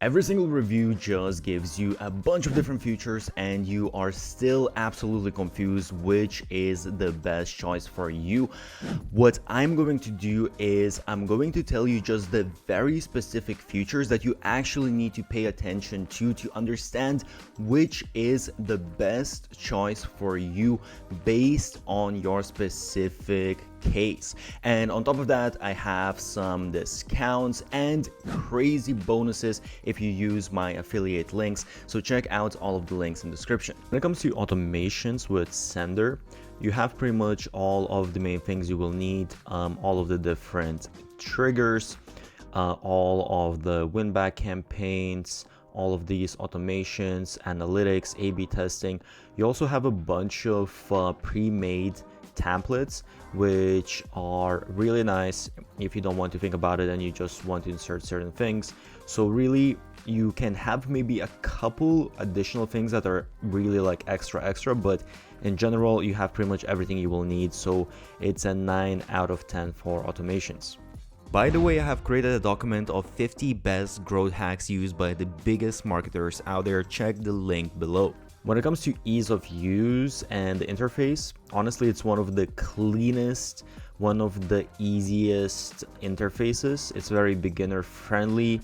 Every single review just gives you a bunch of different features and you are still absolutely confused which is the best choice for you. What I'm going to do is I'm going to tell you just the very specific features that you actually need to pay attention to understand which is the best choice for you based on your specific case. And on top of that, I have some discounts and crazy bonuses if you use my affiliate links, so check out all of the links in the description. When it comes to automations with Sender, you have pretty much all of the main things you will need, all of the different triggers, all of the win-back campaigns, all of these automations, analytics, A/B testing. You also have a bunch of pre-made templates which are really nice if you don't want to think about it and you just want to insert certain things. So really you can have maybe a couple additional things that are really like extra, but in general you have pretty much everything you will need, so it's a 9 out of 10 for automations. By the way, I have created a document of 50 best growth hacks used by the biggest marketers out there. Check the link below. When it comes to ease of use and the interface, honestly, it's one of the cleanest, one of the easiest interfaces. It's very beginner friendly,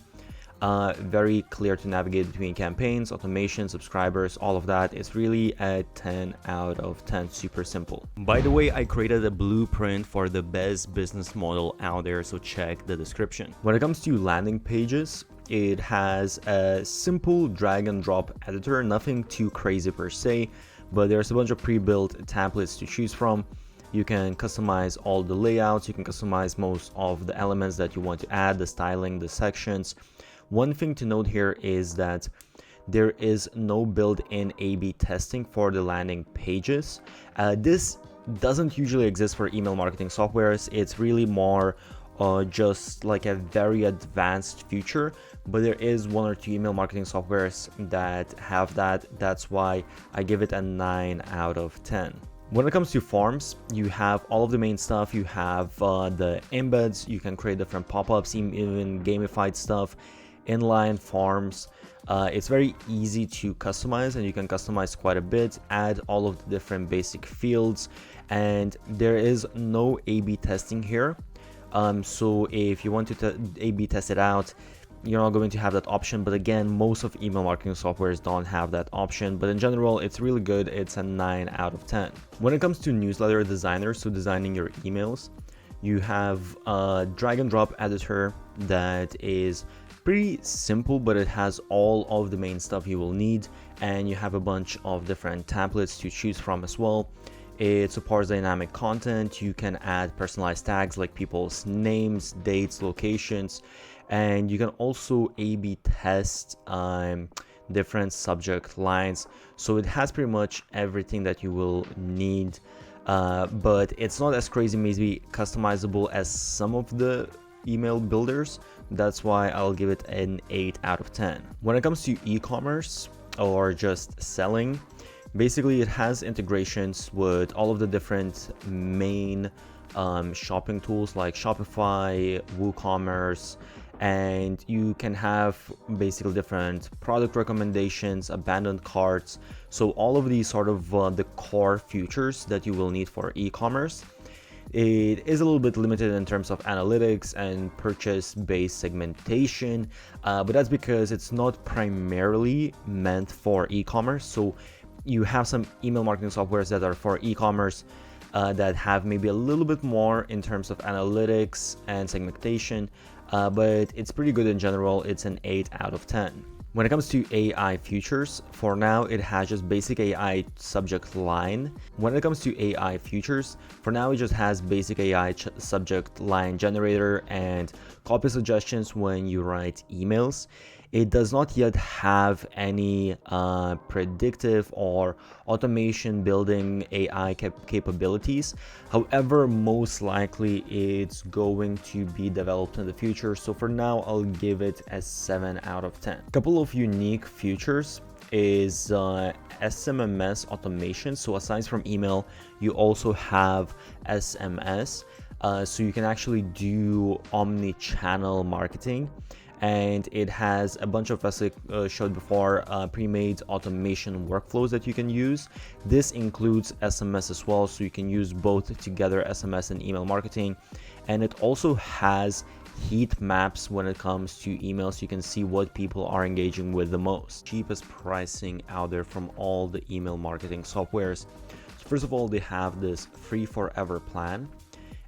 very clear to navigate between campaigns, automation, subscribers, all of that. It's really a 10 out of 10, super simple. By the way, I created a blueprint for the best business model out there, so check the description. When it comes to landing pages, it has a simple drag and drop editor, nothing too crazy per se, but there's a bunch of pre-built templates to choose from. You can customize all the layouts, you can customize most of the elements that you want to add, the styling, the sections. One thing to note here is that there is no built-in A/B testing for the landing pages. This doesn't usually exist for email marketing softwares. It's really more just like a very advanced feature, but there is one or two email marketing softwares that have that. That's why I give it a 9 out of 10. When it comes to forms, you have all of the main stuff. You have the embeds, you can create different pop-ups, even gamified stuff, inline forms. It's very easy to customize and you can customize quite a bit, add all of the different basic fields, and there is no A/B testing here. So if you want to A/B test it out, you're not going to have that option. But again, most of email marketing softwares don't have that option. But in general, it's really good. It's a 9 out of 10. When it comes to newsletter designers, so designing your emails, you have a drag and drop editor that is pretty simple, but it has all of the main stuff you will need. And you have a bunch of different templates to choose from as well. It supports dynamic content. You can add personalized tags like people's names, dates, locations, and you can also A/B test different subject lines. So it has pretty much everything that you will need, but it's not as crazy, maybe customizable as some of the email builders. That's why I'll give it an 8 out of 10. When it comes to e-commerce or just selling, basically it has integrations with all of the different main shopping tools like Shopify, WooCommerce, and you can have basically different product recommendations, abandoned carts. So all of these sort of the core features that you will need for e-commerce. It is a little bit limited in terms of analytics and purchase-based segmentation, but that's because it's not primarily meant for e-commerce. So you have some email marketing softwares that are for e-commerce that have maybe a little bit more in terms of analytics and segmentation, but it's pretty good in general. It's an 8 out of 10. When it comes to AI features, for now it has just basic AI subject line. When it comes to AI features, for now it just has basic AI subject line generator and copy suggestions when you write emails. It does not yet have any predictive or automation building AI capabilities. However, most likely it's going to be developed in the future. So for now, I'll give it a 7 out of 10. A couple of unique features is SMMS automation. So aside from email, you also have SMS. So you can actually do omni-channel marketing. and it has a bunch of, as I showed before, pre-made automation workflows that you can use. This includes SMS as well, so you can use both together, SMS and email marketing. And it also has heat maps when it comes to emails. You can see what people are engaging with the most. Cheapest pricing out there from all the email marketing softwares. So first of all, they have this free forever plan,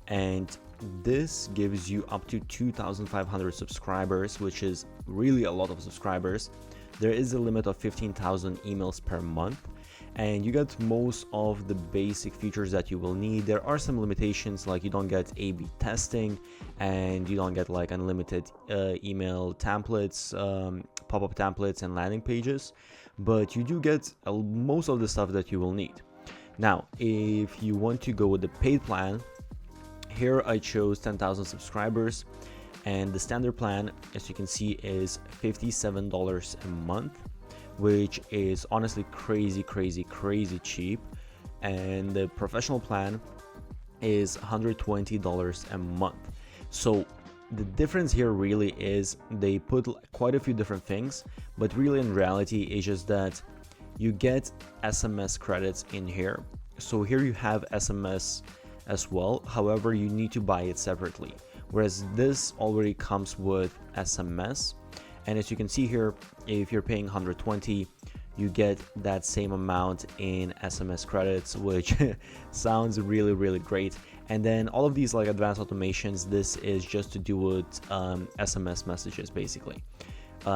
and this gives you up to 2,500 subscribers, which is really a lot of subscribers. There is a limit of 15,000 emails per month, and you get most of the basic features that you will need. There are some limitations, like you don't get A/B testing, and you don't get like unlimited email templates, pop-up templates and landing pages, but you do get most of the stuff that you will need. Now, if you want to go with the paid plan, here I chose 10,000 subscribers, and the standard plan, as you can see, is $57 a month, which is honestly crazy cheap. And the professional plan is $120 a month. So the difference here really is they put quite a few different things, but really in reality it's just that you get SMS credits in here. So here you have SMS as well, however you need to buy it separately, whereas this already comes with SMS. And as you can see here, if you're paying 120, you get that same amount in SMS credits, which sounds really great. And then all of these like advanced automations, this is just to do with SMS messages basically.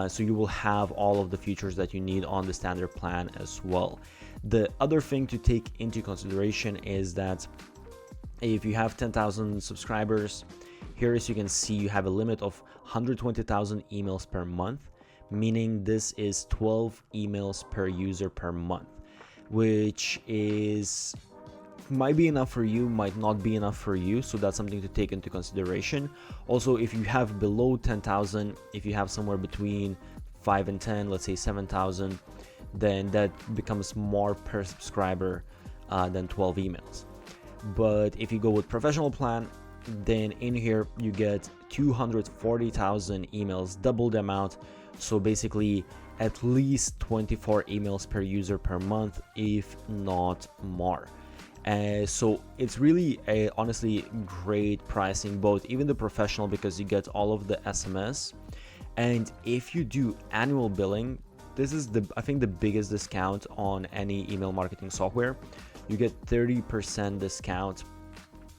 So you will have all of the features that you need on the standard plan as well. The other thing to take into consideration is that if you have 10,000 subscribers, here as you can see, you have a limit of 120,000 emails per month, meaning this is 12 emails per user per month, which is might be enough for you, might not be enough for you. So that's something to take into consideration. Also, if you have below 10,000, if you have somewhere between 5 and 10, let's say 7,000, then that becomes more per subscriber than 12 emails. But if you go with professional plan, then in here you get 240,000 emails, double the amount. So basically at least 24 emails per user per month, if not more. So it's really a honestly great pricing, both even the professional, because you get all of the SMS, and if you do annual billing, this is I think the biggest discount on any email marketing software. You get 30% discount.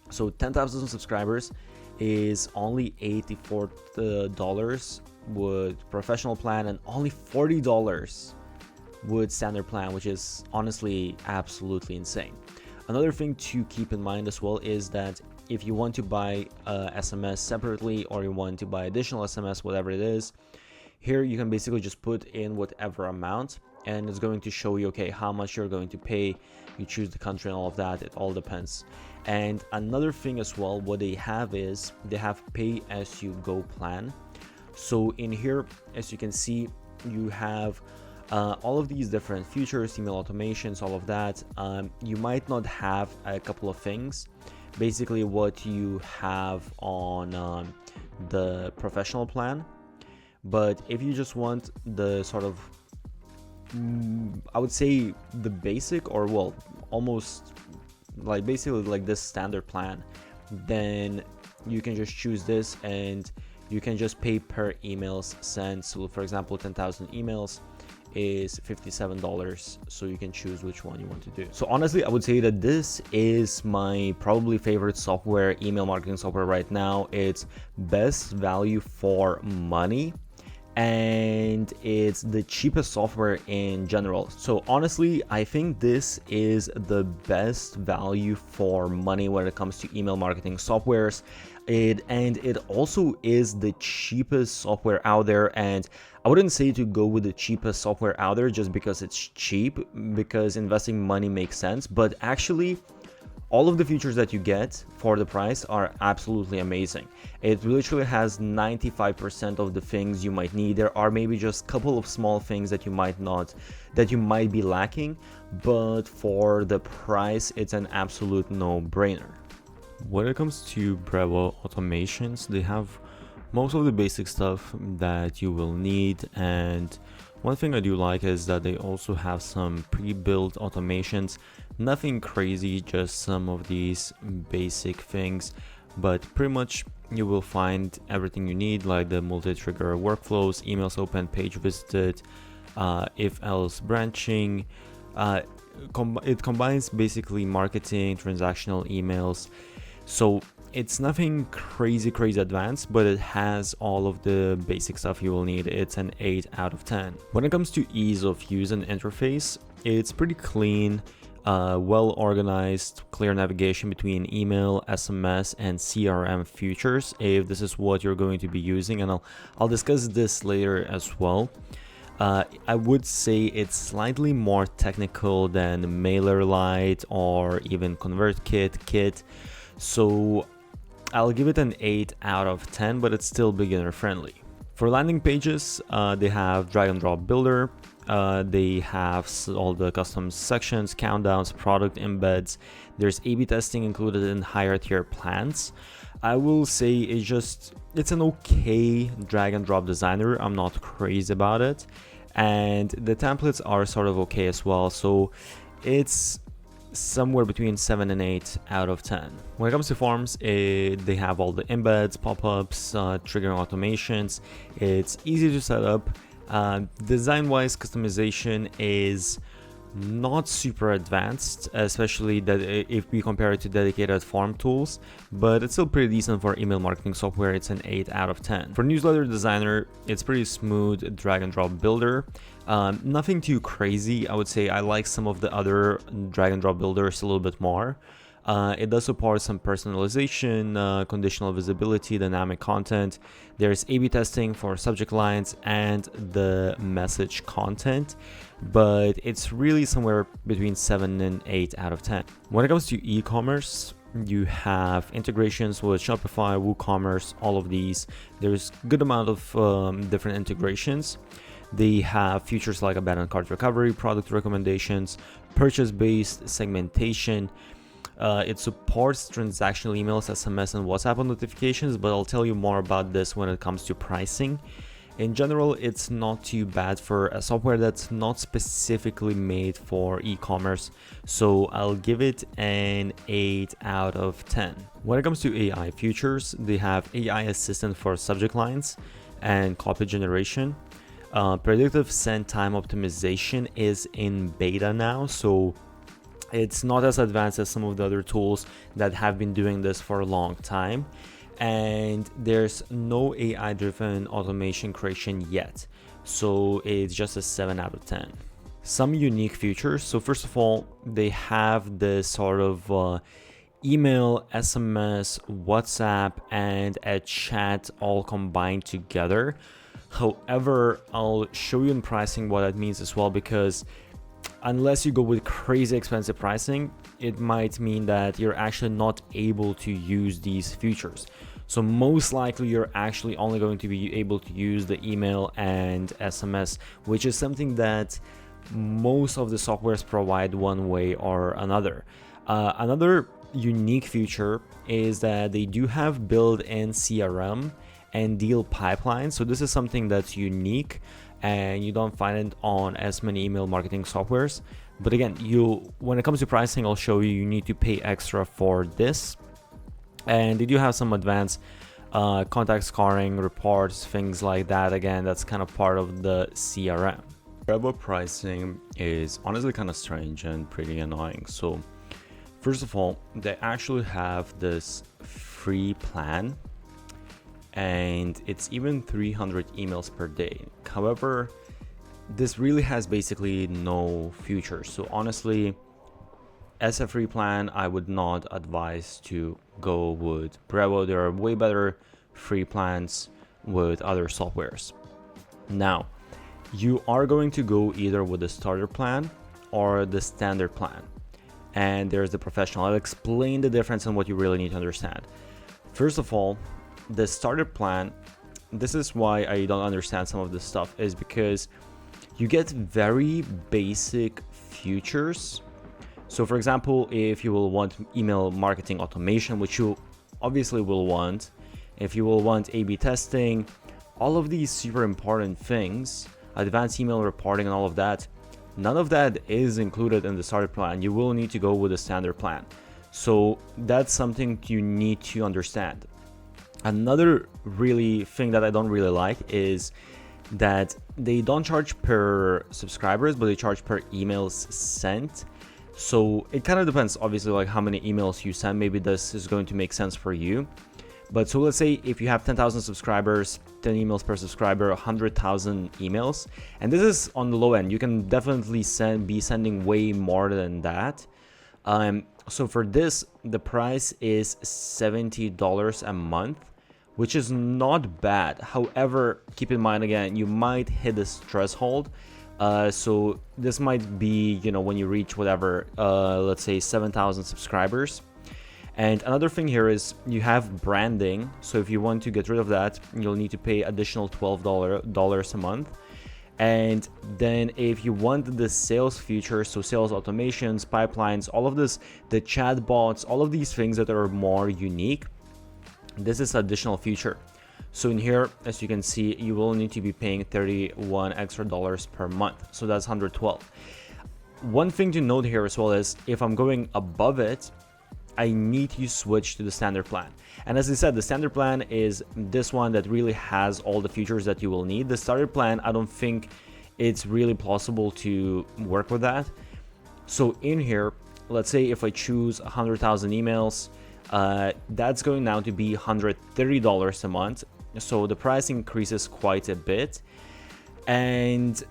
So 10,000 subscribers is only $84 with professional plan, and only $40 with standard plan, which is honestly absolutely insane. Another thing to keep in mind as well is that if you want to buy SMS separately, or you want to buy additional SMS, whatever it is, here you can basically just put in whatever amount, and it's going to show you, okay, how much you're going to pay. You choose the country and all of that. It all depends. And another thing as well, what they have is they have pay as you go plan. So in here, as you can see, you have all of these different features, email automations, all of that. You might not have a couple of things. Basically what you have on the professional plan. But if you just want the sort of, I would say the basic, or well, almost like basically like this standard plan, then you can just choose this, and you can just pay per emails sent. So for example, 10,000 emails is $57, so you can choose which one you want to do. So honestly, I would say that this is my probably favorite software, email marketing software right now. It's best value for money, and it's the cheapest software in general. So honestly, I think this is the best value for money when it comes to email marketing softwares. And it also is the cheapest software out there. And I wouldn't say to go with the cheapest software out there just because it's cheap, because investing money makes sense, but actually all of the features that you get for the price are absolutely amazing. It literally has 95% of the things you might need. There are maybe just a couple of small things that you might be lacking, but for the price, it's an absolute no-brainer. When it comes to Brevo automations, they have most of the basic stuff that you will need. And one thing I do like is that they also have some pre-built automations. Nothing crazy, just some of these basic things, but pretty much you will find everything you need, like the multi-trigger workflows, emails open, page visited, if-else branching. It combines basically marketing, transactional emails. So it's nothing crazy advanced, but it has all of the basic stuff you will need. It's an 8 out of 10. When it comes to ease of use and interface, it's pretty clean, well organized, clear navigation between email, SMS, and CRM features, if this is what you're going to be using, and I'll discuss this later as well. I would say it's slightly more technical than MailerLite or even ConvertKit. So I'll give it an 8 out of 10, but it's still beginner friendly. For landing pages, they have drag and drop builder. They have all the custom sections, countdowns, product embeds. There's A/B testing included in higher tier plans. I will say it's an okay drag and drop designer. I'm not crazy about it. And the templates are sort of okay as well. So it's somewhere between 7 and 8 out of 10. When it comes to forms, they have all the embeds, pop-ups, triggering automations. It's easy to set up. Design-wise, customization is not super advanced, especially that if we compare it to dedicated form tools, but it's still pretty decent for email marketing software. It's an 8 out of 10. For newsletter designer, it's pretty smooth drag and drop builder. Nothing too crazy. I would say I like some of the other drag and drop builders a little bit more. It does support some personalization, conditional visibility, dynamic content. There's A/B testing for subject lines and the message content, but it's really somewhere between 7 and 8 out of 10. When it comes to e-commerce, you have integrations with Shopify, WooCommerce, all of these. There's a good amount of different integrations. They have features like abandoned cart recovery, product recommendations, purchase-based segmentation. It supports transactional emails, SMS, and WhatsApp notifications, but I'll tell you more about this when it comes to pricing. In general, it's not too bad for a software that's not specifically made for e-commerce, so I'll give it an 8 out of 10. When it comes to AI features, they have AI assistant for subject lines and copy generation. Predictive send time optimization is in beta now, so it's not as advanced as some of the other tools that have been doing this for a long time. And there's no AI-driven automation creation yet. So it's just a 7 out of 10. Some unique features. So first of all, they have this sort of email, SMS, WhatsApp, and a chat all combined together. However, I'll show you in pricing what that means as well, because unless you go with crazy expensive pricing, it might mean that you're actually not able to use these features. So most likely you're actually only going to be able to use the email and SMS, which is something that most of the softwares provide one way or another. Another unique feature is that they do have built-in CRM and deal pipelines. So this is something that's unique, and you don't find it on as many email marketing softwares. But again, when it comes to pricing, I'll show you need to pay extra for this. And they do have some advanced contact scoring, reports, things like that. Again, that's kind of part of the CRM. Brevo pricing is honestly kind of strange and pretty annoying. So first of all, they actually have this free plan, and it's even 300 emails per day. However, this really has basically no features. So honestly, as a free plan, I would not advise to go with Brevo. There are way better free plans with other softwares. Now, you are going to go either with the starter plan or the standard plan. And there's the professional. I'll explain the difference and what you really need to understand. First of all, the starter plan, this is why I don't understand some of this stuff, is because you get very basic features. So for example, if you will want email marketing automation, which you obviously will want, if you will want A/B testing, all of these super important things, advanced email reporting and all of that, none of that is included in the starter plan. You will need to go with a standard plan. So that's something you need to understand. Another really thing that I don't really like is that they don't charge per subscribers, but they charge per emails sent. So it kind of depends, obviously, like how many emails you send. Maybe this is going to make sense for you. But so let's say if you have 10,000 subscribers, 10 emails per subscriber, 100,000 emails, and this is on the low end. You can definitely be sending way more than that. So for this, the price is $70 a month, which is not bad. However, keep in mind, again, you might hit this threshold. So this might be, when you reach whatever, let's say 7,000 subscribers. And another thing here is you have branding. So if you want to get rid of that, you'll need to pay additional $12 a month. And then if you want the sales features, so sales automations, pipelines, all of this, the chat bots, all of these things that are more unique, this is additional feature. So in here, as you can see, you will need to be paying $31 extra per month. So that's $112. One thing to note here as well is if I'm going above it, I need to switch to the standard plan. And as I said, the standard plan is this one that really has all the features that you will need. The starter plan, I don't think it's really possible to work with that. So in here, let's say if I choose 100,000 emails, that's going now to be $130 a month. So the price increases quite a bit. And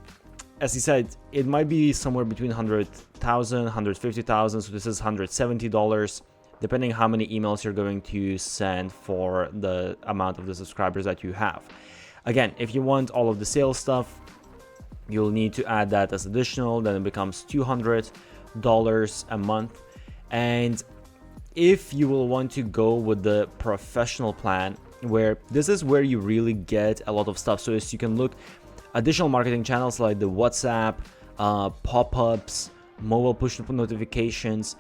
as I said, it might be somewhere between 100,000, 150,000. So this is $170, depending how many emails you're going to send for the amount of the subscribers that you have. Again, if you want all of the sales stuff, you'll need to add that as additional. Then it becomes $200 a month. And if you will want to go with the professional plan, where this is where you really get a lot of stuff. So as you can look, additional marketing channels like the WhatsApp, pop-ups, mobile push notifications,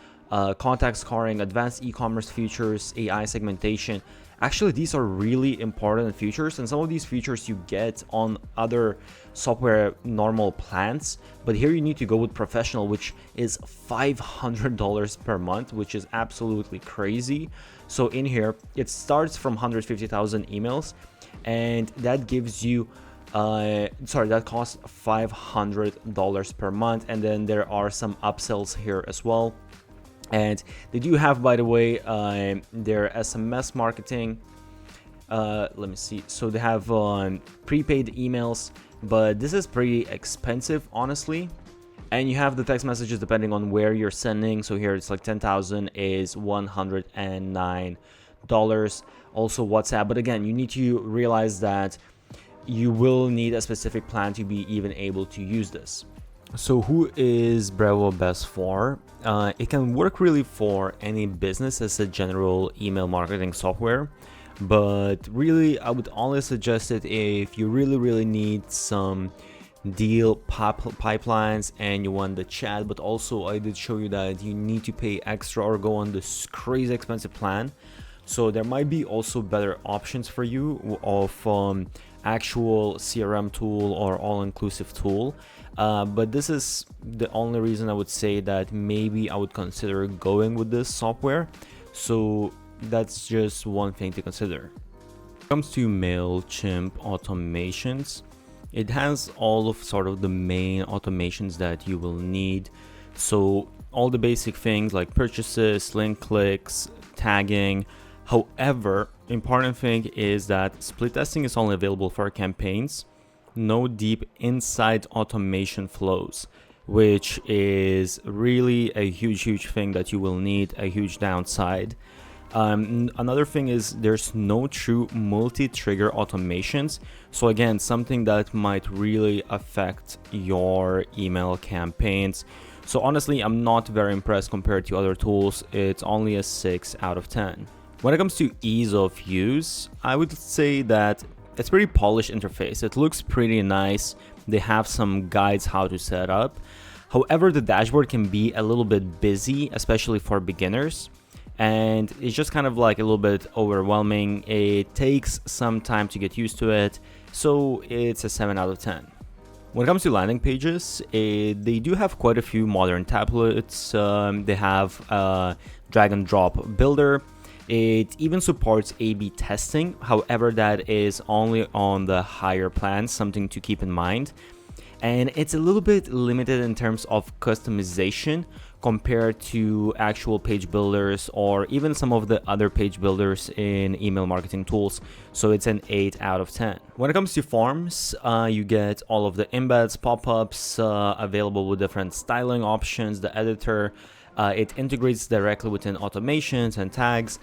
contact scoring, advanced e-commerce features, AI segmentation. Actually, these are really important features, and some of these features you get on other software normal plans, but here you need to go with professional, which is $500 per month, which is absolutely crazy. So in here, it starts from 150,000 emails, and that gives you that costs $500 per month. And then there are some upsells here as well. And they do have, by the way, their SMS marketing. Let me see. So they have prepaid emails, but this is pretty expensive, honestly. And you have the text messages depending on where you're sending. So here it's like 10,000 is $109. Also WhatsApp. But again, you need to realize that you will need a specific plan to be even able to use this. So who is Brevo best for? It can work really for any business as a general email marketing software, but really I would only suggest it if you really need some deal pipelines and you want the chat. But also I did show you that you need to pay extra or go on this crazy expensive plan. So there might be also better options for you of actual CRM tool or all-inclusive tool. But this is the only reason I would say that maybe I would consider going with this software. So that's just one thing to consider. When it comes to Mailchimp automations, it has all of sort of the main automations that you will need. So all the basic things like purchases, link clicks, tagging. However, important thing is that split testing is only available for campaigns. No deep inside automation flows, which is really a huge thing that you will need, a huge downside. Another thing is there's no true multi-trigger automations. So again, something that might really affect your email campaigns. So honestly, I'm not very impressed compared to other tools. It's only a 6 out of 10. When it comes to ease of use, I would say that it's pretty polished interface. It looks pretty nice. They have some guides how to set up. However, the dashboard can be a little bit busy, especially for beginners. and it's just kind of like a little bit overwhelming. It takes some time to get used to it, so it's a 7 out of 10. When it comes to landing pages, they do have quite a few modern templates. They have a drag and drop builder. It even supports A/B testing. However, that is only on the higher plans, something to keep in mind. And it's a little bit limited in terms of customization compared to actual page builders or even some of the other page builders in email marketing tools. So it's an 8 out of 10. When it comes to forms, you get all of the embeds, pop-ups available with different styling options, the editor. It integrates directly within automations and tags.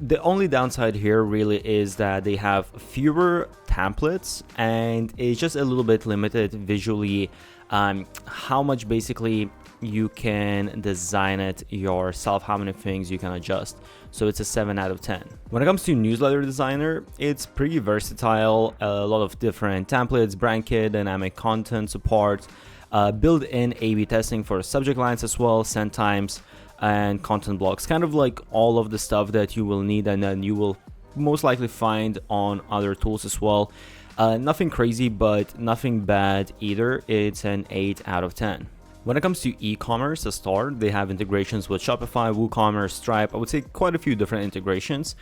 The only downside here really is that they have fewer templates and it's just a little bit limited visually how much basically you can design it yourself, how many things you can adjust. So it's a 7 out of 10. When it comes to newsletter designer, it's pretty versatile, a lot of different templates, brand kit, dynamic content support, built-in A/B testing for subject lines as well, send times, and content blocks, kind of like all of the stuff that you will need and then you will most likely find on other tools as well. Nothing crazy, but nothing bad either. It's an 8 out of 10. When it comes to e-commerce, a store, they have integrations with Shopify, WooCommerce, Stripe. I would say quite a few different integrations.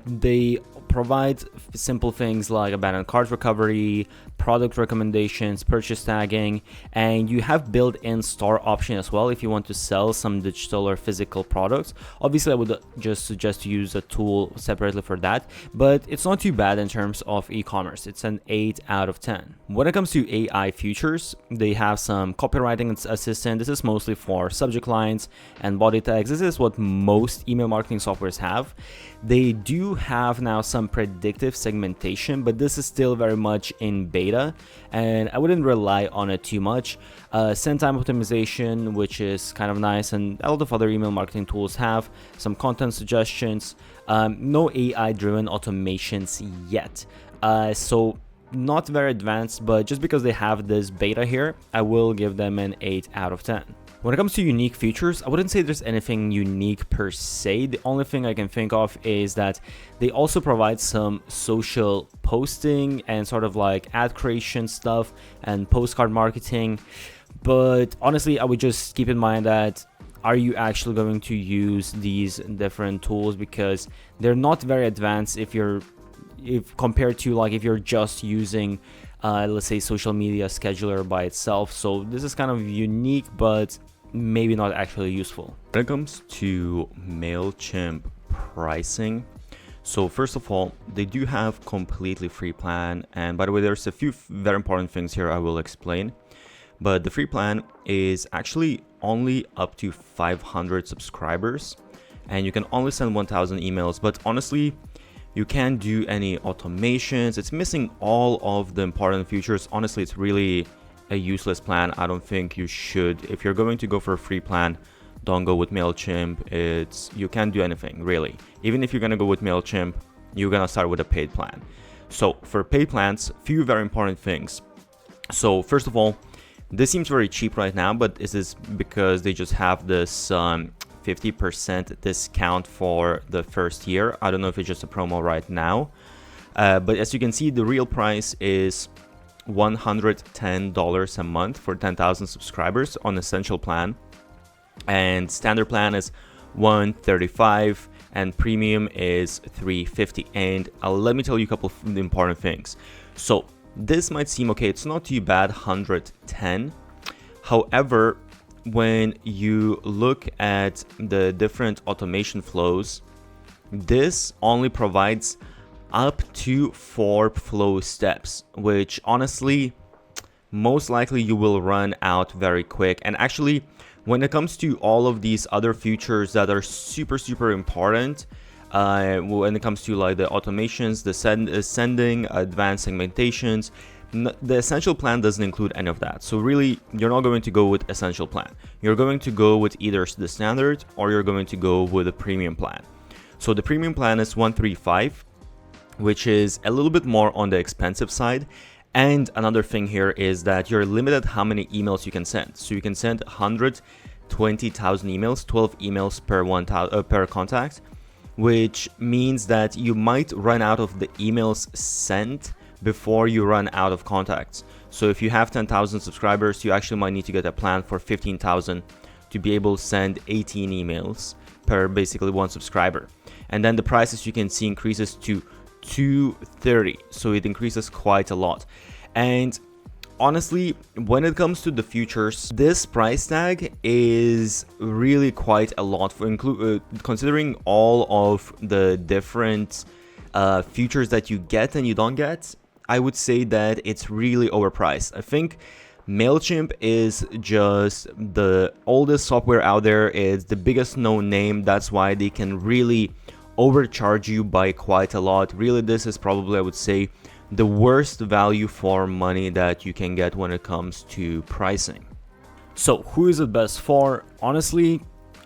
They provide simple things like abandoned cart recovery, product recommendations, purchase tagging, and you have built-in store option as well if you want to sell some digital or physical products. Obviously, I would just suggest to use a tool separately for that, but it's not too bad in terms of e-commerce. It's an 8 out of 10. When it comes to AI features, they have some copywriting assistant. This is mostly for subject lines and body tags. This is what most email marketing softwares have. They do have now some predictive segmentation, but this is still very much in beta and I wouldn't rely on it too much. Send time optimization, which is kind of nice, and a lot of other email marketing tools have some content suggestions. No AI driven automations yet. So not very advanced, but just because they have this beta here, I will give them an 8 out of 10. When it comes to unique features, I wouldn't say there's anything unique per se. The only thing I can think of is that they also provide some social posting and sort of like ad creation stuff and postcard marketing. But honestly, I would just keep in mind that are you actually going to use these different tools, because they're not very advanced if compared to like if you're just using let's say social media scheduler by itself. So this is kind of unique, but maybe not actually useful. When it comes to Mailchimp pricing, so first of all, they do have completely free plan, and by the way, there's a few very important things here I will explain. But the free plan is actually only up to 500 subscribers, and you can only send 1,000 emails. But honestly, you can't do any automations. It's missing all of the important features. Honestly, it's really a useless plan. I don't think you should. If you're going to go for a free plan, don't go with Mailchimp. You can't do anything really. Even if you're gonna go with Mailchimp, you're gonna start with a paid plan. So for paid plans, few very important things. So first of all, this seems very cheap right now, but this is because they just have this 50% discount for the first year. I don't know if it's just a promo right now, but as you can see, the real price is $110 a month for 10,000 subscribers on Essential plan, and Standard plan is $135 and Premium is $350. And let me tell you a couple of important things. So this might seem okay, it's not too bad, $110. However, when you look at the different automation flows, this only provides up to 4 flow steps, which honestly, most likely you will run out very quick. And actually, when it comes to all of these other features that are super important, when it comes to like the automations, the sending, advanced segmentations, the Essential plan doesn't include any of that. So really, you're not going to go with Essential plan. You're going to go with either the Standard or you're going to go with the Premium plan. So the Premium plan is $135, which is a little bit more on the expensive side. And another thing here is that you're limited how many emails you can send. So you can send 100 20,000 emails, 12 emails per per contact, which means that you might run out of the emails sent before you run out of contacts. So if you have 10,000 subscribers, you actually might need to get a plan for 15,000 to be able to send 18 emails per basically one subscriber. And then the price, as you can see, increases to $230, so it increases quite a lot. And honestly, when it comes to the features, this price tag is really quite a lot for considering all of the different features that you get and you don't get. I would say that it's really overpriced. I think Mailchimp is just the oldest software out there. It's the biggest known name. That's why they can really overcharge you by quite a lot. Really, this is probably, I would say, the worst value for money that you can get when it comes to pricing. So who is it best for? Honestly,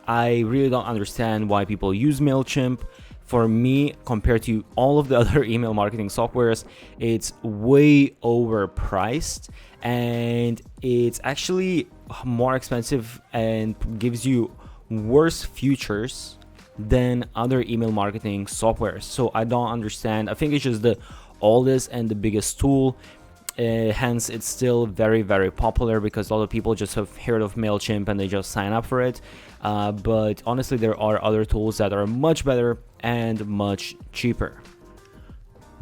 I really don't understand why people use Mailchimp. For me, compared to all of the other email marketing softwares, it's way overpriced, and it's actually more expensive and gives you worse features than other email marketing softwares. So I don't understand. I think it's just the oldest and the biggest tool, hence it's still very, very popular because a lot of people just have heard of Mailchimp and they just sign up for it. But honestly, there are other tools that are much better and much cheaper.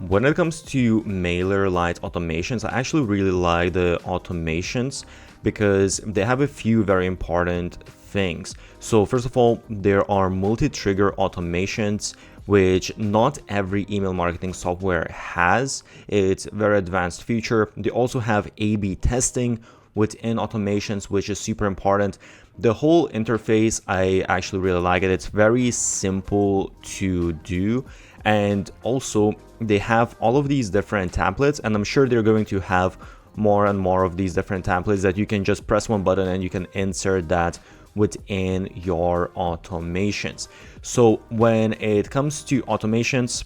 When it comes to MailerLite automations, I actually really like the automations because they have a few very important things. So first of all, there are multi-trigger automations, which not every email marketing software has. It's a very advanced feature. They also have A/B testing within automations, which is super important. The whole interface, I actually really like it. It's very simple to do. And also they have all of these different templates, and I'm sure they're going to have more and more of these different templates that you can just press one button and you can insert that within your automations. So when it comes to automations,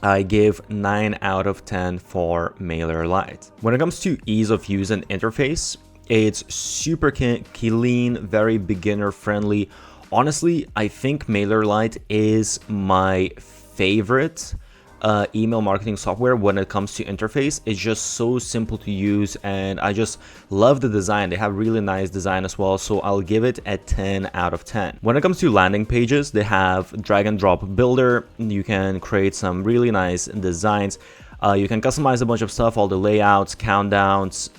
I give 9 out of 10 for MailerLite. When it comes to ease of use and interface, it's super clean, very beginner friendly. Honestly, I think MailerLite is my favorite email marketing software when it comes to interface. It's just so simple to use, and I just love the design. They have really nice design as well, so I'll give it a 10 out of 10. When it comes to landing pages, they have drag and drop builder. You can create some really nice designs. You can customize a bunch of stuff, all the layouts, countdowns,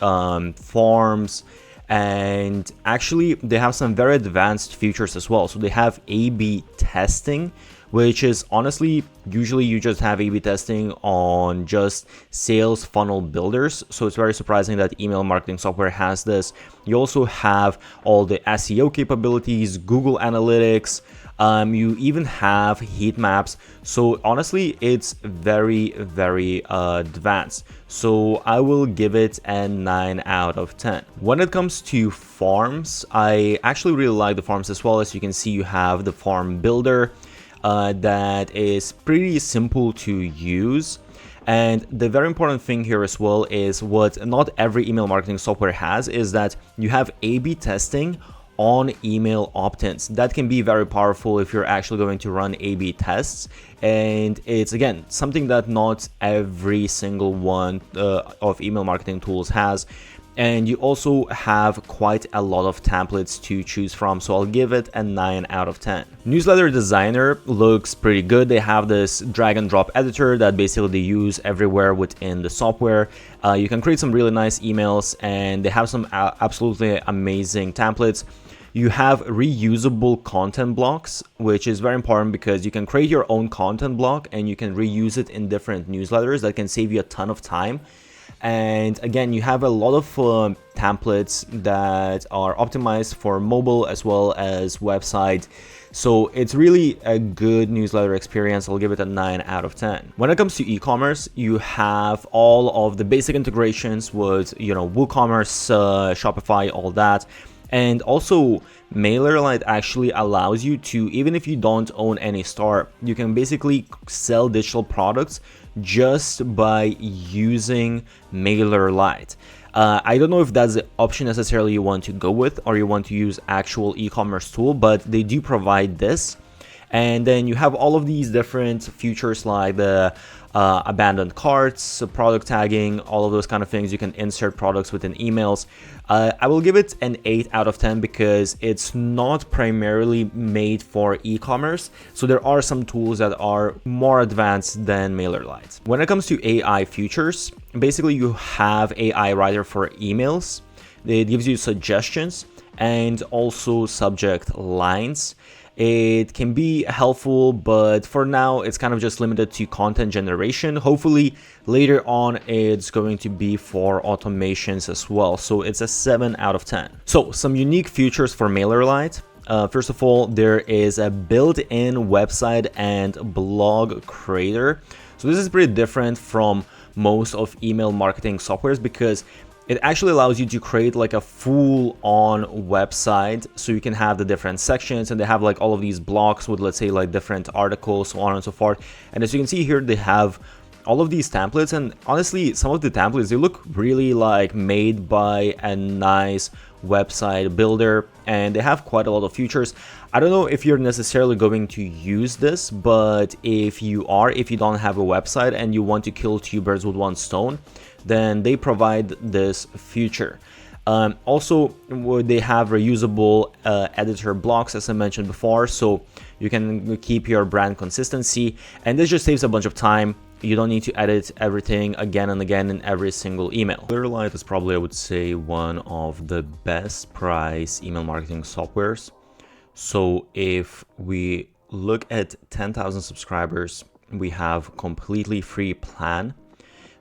forms, and actually they have some very advanced features as well. So they have A/B testing, which is honestly, usually you just have A/B testing on just sales funnel builders. So it's very surprising that email marketing software has this. You also have all the SEO capabilities, Google Analytics. You even have heat maps. So honestly, it's very, very advanced. So I will give it a 9 out of 10. When it comes to forms, I actually really like the forms as well. As you can see, you have the form builder that is pretty simple to use. And the very important thing here as well is what not every email marketing software has, is that you have A/B testing on email opt-ins. That can be very powerful if you're actually going to run A/B tests, and it's again something that not every single one of email marketing tools has. And you also have quite a lot of templates to choose from, so I'll give it a 9 out of 10. Newsletter Designer looks pretty good. They have this drag and drop editor that basically they use everywhere within the software. You can create some really nice emails, and they have some absolutely amazing templates. You have reusable content blocks, which is very important because you can create your own content block and you can reuse it in different newsletters. That can save you a ton of time. And again, you have a lot of templates that are optimized for mobile as well as website. So it's really a good newsletter experience. I'll give it a 9 out of 10. When it comes to e-commerce, you have all of the basic integrations with, WooCommerce, Shopify, all that. And also, MailerLite actually allows you to, even if you don't own any store, you can basically sell digital products just by using MailerLite. I don't know if that's the option necessarily you want to go with, or you want to use actual e-commerce tool, but they do provide this. And then you have all of these different features like the abandoned carts, product tagging, all of those kind of things. You can insert products within emails. I will give it an 8 out of 10 because it's not primarily made for e-commerce. So there are some tools that are more advanced than MailerLite. When it comes to AI features, basically you have AI writer for emails. It gives you suggestions and also subject lines. It can be helpful, but for now it's kind of just limited to content generation. Hopefully later on it's going to be for automations as well. So it's a 7 out of 10. So some unique features for MailerLite. First of all, there is a built-in website and blog creator. So this is pretty different from most of email marketing softwares because it actually allows you to create like a full-on website, so you can have the different sections, and they have like all of these blocks with, let's say, like different articles, so on and so forth. And as you can see here, they have all of these templates, and honestly, some of the templates, they look really like made by a nice website builder, and they have quite a lot of features. I don't know if you're necessarily going to use this, but if you don't have a website and you want to kill two birds with one stone, then they provide this feature. Also, they have reusable editor blocks, as I mentioned before, so you can keep your brand consistency, and this just saves a bunch of time. You don't need to edit everything again and again in every single email. MailerLite is probably, I would say, one of the best price email marketing softwares. So if we look at 10,000 subscribers, we have completely free plan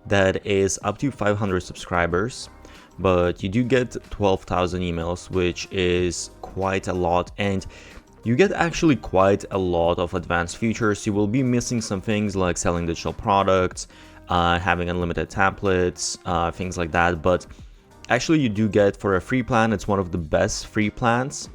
that is up to 500 subscribers, but you do get 12,000 emails, which is quite a lot, and you get actually quite a lot of advanced features. You will be missing some things like selling digital products, having unlimited templates, things like that, but actually you do get, for a free plan, it's one of the best free plans.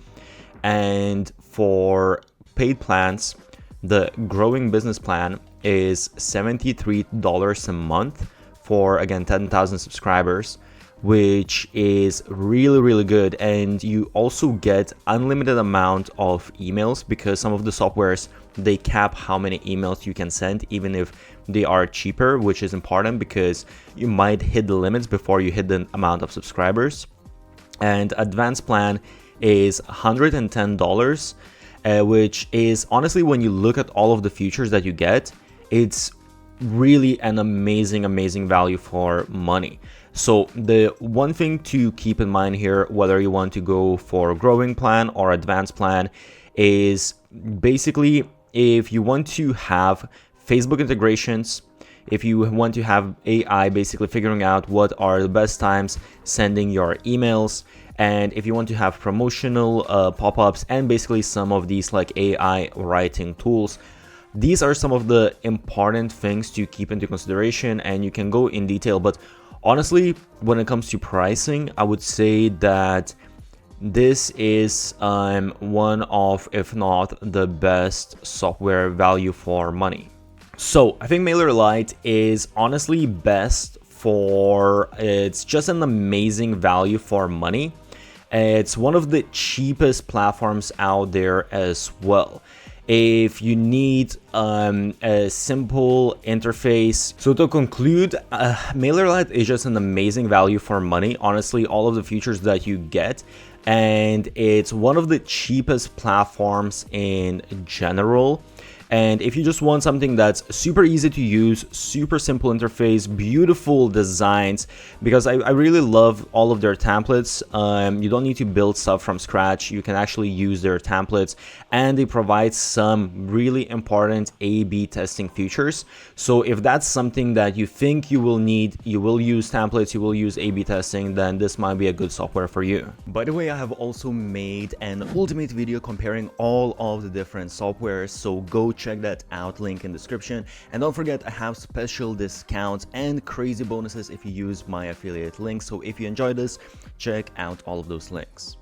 And for paid plans, the growing business plan is $73 a month for, again, 10,000 subscribers, which is really good. And you also get unlimited amount of emails, because some of the softwares, they cap how many emails you can send, even if they are cheaper, which is important because you might hit the limits before you hit the amount of subscribers. And advanced plan is $110, which is, honestly, when you look at all of the features that you get, it's really an amazing value for money. So the one thing to keep in mind here, whether you want to go for a growing plan or advanced plan, is basically if you want to have Facebook integrations, if you want to have AI basically figuring out what are the best times sending your emails, and if you want to have promotional pop-ups and basically some of these like AI writing tools, these are some of the important things to keep into consideration, and you can go in detail. But honestly, when it comes to pricing, I would say that this is one of, if not the best software value for money. So I think MailerLite is honestly best for, it's just an amazing value for money. It's one of the cheapest platforms out there as well. If you need a simple interface. So to conclude, MailerLite is just an amazing value for money. Honestly, all of the features that you get, and it's one of the cheapest platforms in general. And if you just want something that's super easy to use, super simple interface, beautiful designs, because I really love all of their templates. You don't need to build stuff from scratch. You can actually use their templates, and they provide some really important A/B testing features. So if that's something that you think you will need, you will use templates, you will use A/B testing, then this might be a good software for you. By the way, I have also made an ultimate video comparing all of the different softwares, so go check that out, link in description. And don't forget, I have special discounts and crazy bonuses if you use my affiliate link. So if you enjoyed this, check out all of those links.